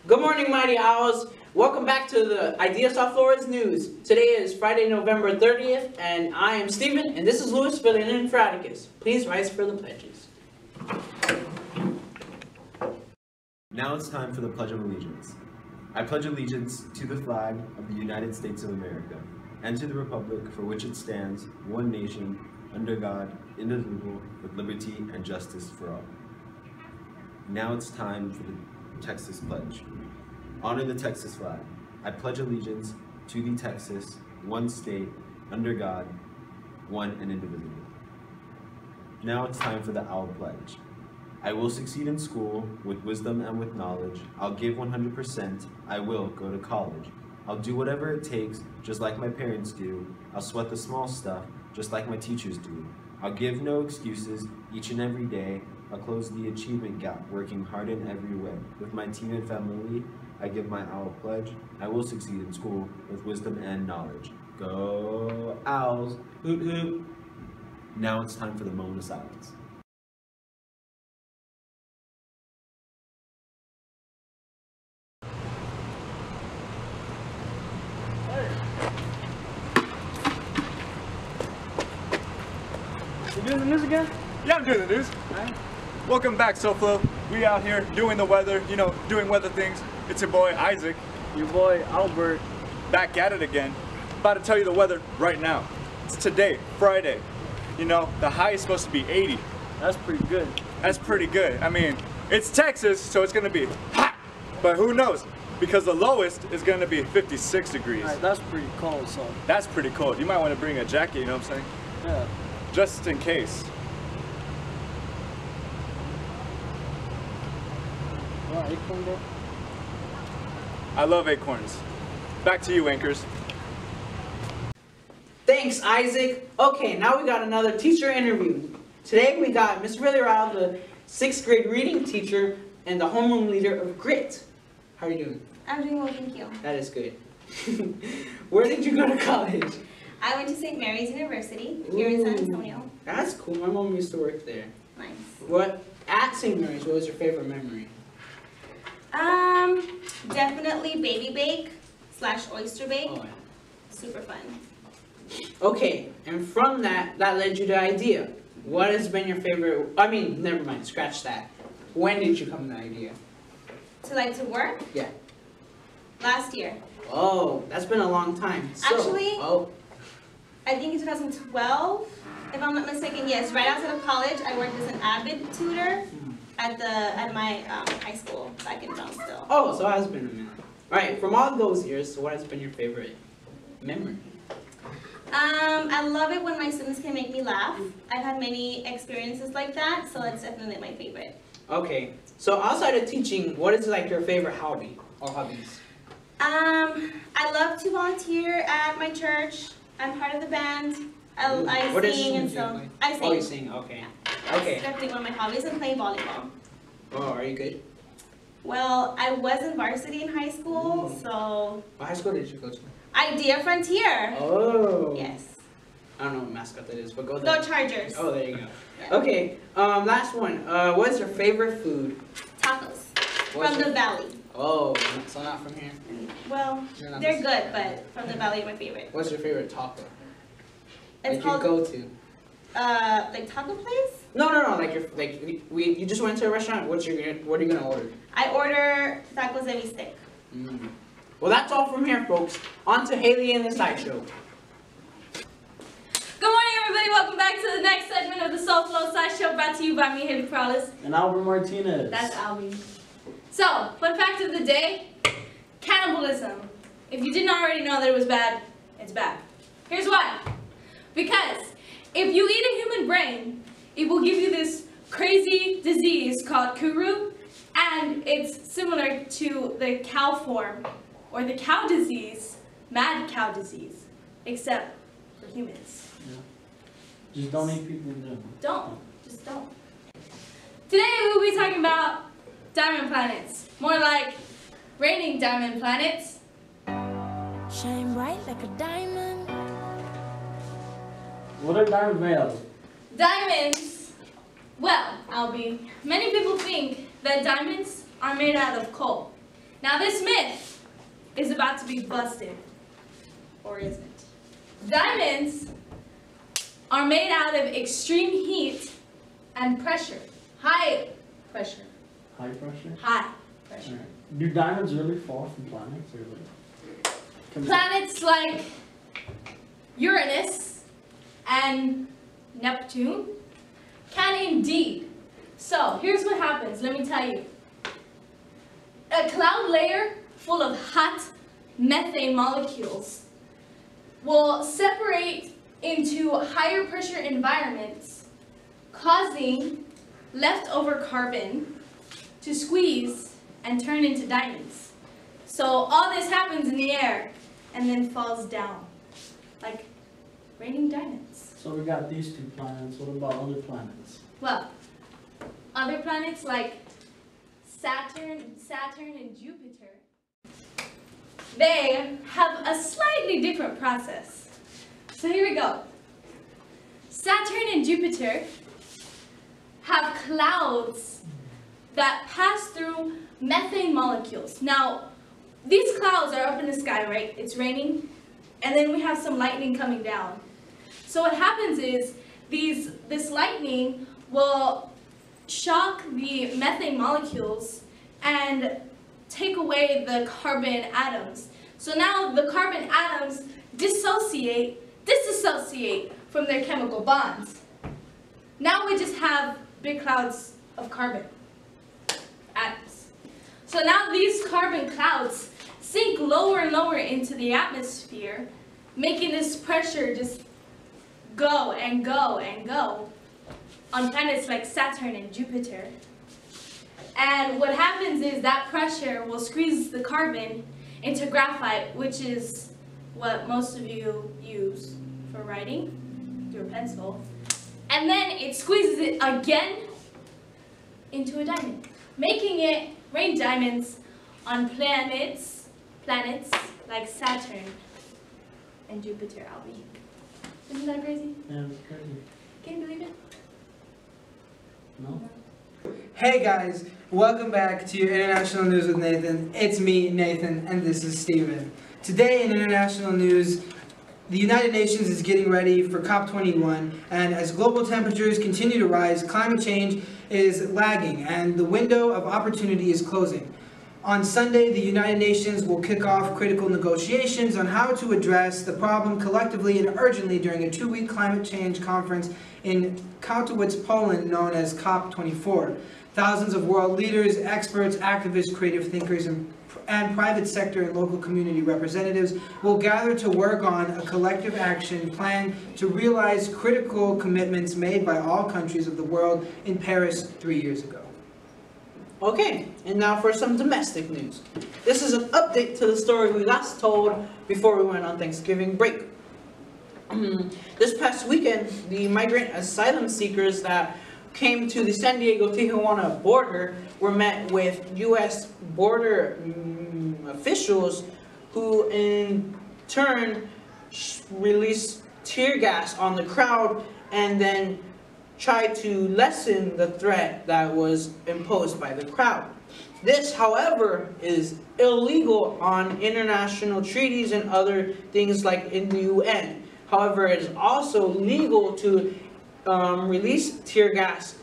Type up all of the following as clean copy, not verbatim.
Good morning, Mighty Owls. Welcome back to the Idea South Flores News. Today is Friday, November 30th, and I am Stephen, and this is Louis filling in for Atticus. Please rise for the pledges. Now it's time for the Pledge of Allegiance. I pledge allegiance to the flag of the United States of America, and to the republic for which it stands, one nation, under God, indivisible, with liberty and justice for all. Now it's time for the Texas Pledge. Honor the Texas flag. I pledge allegiance to the Texas, one state, under God, one and indivisible. Now it's time for the Owl Pledge. I will succeed in school with wisdom and with knowledge. I'll give 100%. I will go to college. I'll do whatever it takes, just like my parents do. I'll sweat the small stuff, just like my teachers do. I'll give no excuses each and every day. I'll close the achievement gap, working hard in every way. With my team and family, I give my Owl Pledge. I will succeed in school with wisdom and knowledge. Go Owls! Hoot hoot! Now it's time for the moment of silence. You doing the news again? Yeah, I'm doing the news. Right. Welcome back, SoFlo. We out here doing the weather, doing weather things. It's your boy, Isaac, Your boy Albert. back at it again. About to tell you the weather right now. It's today, Friday. The high is supposed to be 80. That's pretty good. That's pretty good. I mean, it's Texas, so it's gonna be hot. But who knows? Because the lowest is gonna be 56 degrees. Alright, that's pretty cold, so That's pretty cold. You might want to bring a jacket, you know what I'm saying? yeah. Just in case. Alright, you come there. I love acorns. Back to you, anchors. Thanks, Isaac. Okay, now we got another teacher interview. Today we got Miss Villarreal, the 6th grade reading teacher and the homeroom leader of GRIT. How are you doing? I'm doing well, thank you. That is good. Where did you go to college? I went to St. Mary's University here in San Antonio. That's cool. My mom used to work there. Nice. At St. Mary's, what was your favorite memory? Definitely baby bake / oyster bake. Oh, yeah. Super fun. Okay, and from that led you to idea. What has been your favorite? I mean, never mind. Scratch that. When did you come to the idea? To work? Yeah. Last year. Oh, that's been a long time. Actually- Oh. I think in 2012, if I'm not mistaken. Yes, right outside of college, I worked as an avid tutor at my high school back in Brownsville. Oh, so it has been a minute. All right. From all those years, what has been your favorite memory? I love it when my students can make me laugh. I've had many experiences like that, so that's definitely my favorite. Okay. So outside of teaching, what is like your favorite hobby or hobbies? I love to volunteer at my church. I'm part of the band. I What sing and instrument do you so play? I sing. Oh, you sing. Okay. That's Okay. definitely one of my hobbies, and playing volleyball. Oh, are you good? Well, I was in varsity in high school, so What high school did you go to? Idea Frontier. Oh. Yes. I don't know what mascot that is, but go Go there. Chargers. Oh, there you go. Yeah. Okay. Last one. What is your favorite food? Tacos What's from your- the valley. Oh, so not from here. Well, You're not they're the- good, but from the valley are my favorite. What's your favorite taco? It's Like called your go-to? like taco place. No. Like you just went to a restaurant. What are you gonna order? I order tacos de bistec. Mm. Well, that's all from here, folks. On to Haley and the Sideshow. Good morning, everybody. Welcome back to the next segment of the SoFlo Sideshow, brought to you by me, Haley Prowlis. And Albert Martinez. That's Albie. So, fun fact of the day: cannibalism. If you didn't already know that it was bad, it's bad. Here's why. Because if you eat a human brain, it will give you this crazy disease called Kuru, and it's similar to the cow form, or the cow disease, mad cow disease, except for humans. Just don't eat people in general. Don't. Just don't. Today we'll be talking about diamond planets. More like raining diamond planets. Shine bright like a diamond. What are diamonds made of? Diamonds, well, Albie, many people think that diamonds are made out of coal. Now this myth is about to be busted. Or is it? Diamonds are made out of extreme heat and pressure. High pressure. High pressure? High pressure. Alright. Do diamonds really fall from planets or like? Planets like Uranus and Neptune can indeed. So here's what happens, let me tell you. A cloud layer full of hot methane molecules will separate into higher pressure environments, causing leftover carbon to squeeze and turn into diamonds. So all this happens in the air and then falls down, like raining diamonds. So we got these two planets. What about other planets? Well, other planets like Saturn and Jupiter, they have a slightly different process. So here we go. Saturn and Jupiter have clouds that pass through methane molecules. Now, these clouds are up in the sky, right? It's raining, and then we have some lightning coming down. So what happens is this lightning will shock the methane molecules and take away the carbon atoms. So now the carbon atoms disassociate from their chemical bonds. Now we just have big clouds of carbon atoms. So now these carbon clouds sink lower and lower into the atmosphere, making this pressure just go and go and go on planets like Saturn and Jupiter. And what happens is that pressure will squeeze the carbon into graphite, which is what most of you use for writing through a pencil. And then it squeezes it again into a diamond, making it rain diamonds on planets like Saturn and Jupiter, Albie. Isn't that crazy? Yeah, it's crazy. Can you believe it? No? Hey guys, welcome back to your International News with Nathan. It's me, Nathan, and this is Steven. Today in International News, the United Nations is getting ready for COP21, and as global temperatures continue to rise, climate change is lagging, and the window of opportunity is closing. On Sunday, the United Nations will kick off critical negotiations on how to address the problem collectively and urgently during a 2-week climate change conference in Katowice, Poland, known as COP24. Thousands of world leaders, experts, activists, creative thinkers, and private sector and local community representatives will gather to work on a collective action plan to realize critical commitments made by all countries of the world in Paris 3 years ago. Okay, and now for some domestic news. This is an update to the story we last told before we went on Thanksgiving break. This past weekend, the migrant asylum seekers that came to the San Diego-Tijuana border were met with U.S. border officials who in turn released tear gas on the crowd and then tried to lessen the threat that was imposed by the crowd. This, however, is illegal on international treaties and other things like in the UN. However, it is also legal to release tear gas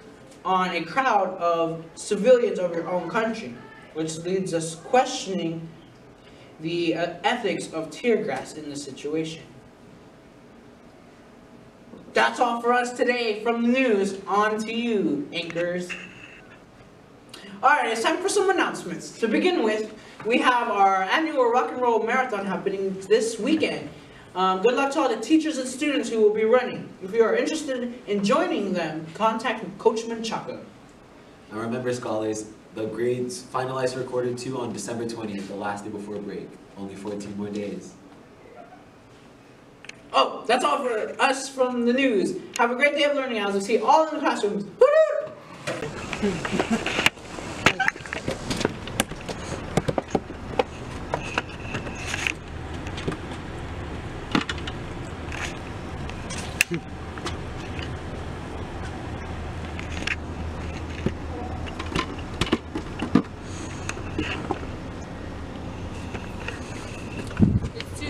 on a crowd of civilians of your own country, which leads us questioning the ethics of tear gas in this situation. That's all for us today from the news. On to you, anchors. Alright, it's time for some announcements. To begin with, we have our annual Rock and Roll Marathon happening this weekend. Good luck to all the teachers and students who will be running. If you are interested in joining them, contact Coach Menchaca. And remember, scholars, the grades finalized recorded to on December 20th, the last day before break. Only 14 more days. Oh, that's all for us from the news. Have a great day of learning as we see all in the classrooms. Woo-hoo!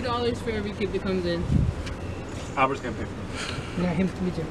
$2 for every kid that comes in. Albert's gonna pay for it. Yeah, him to me too.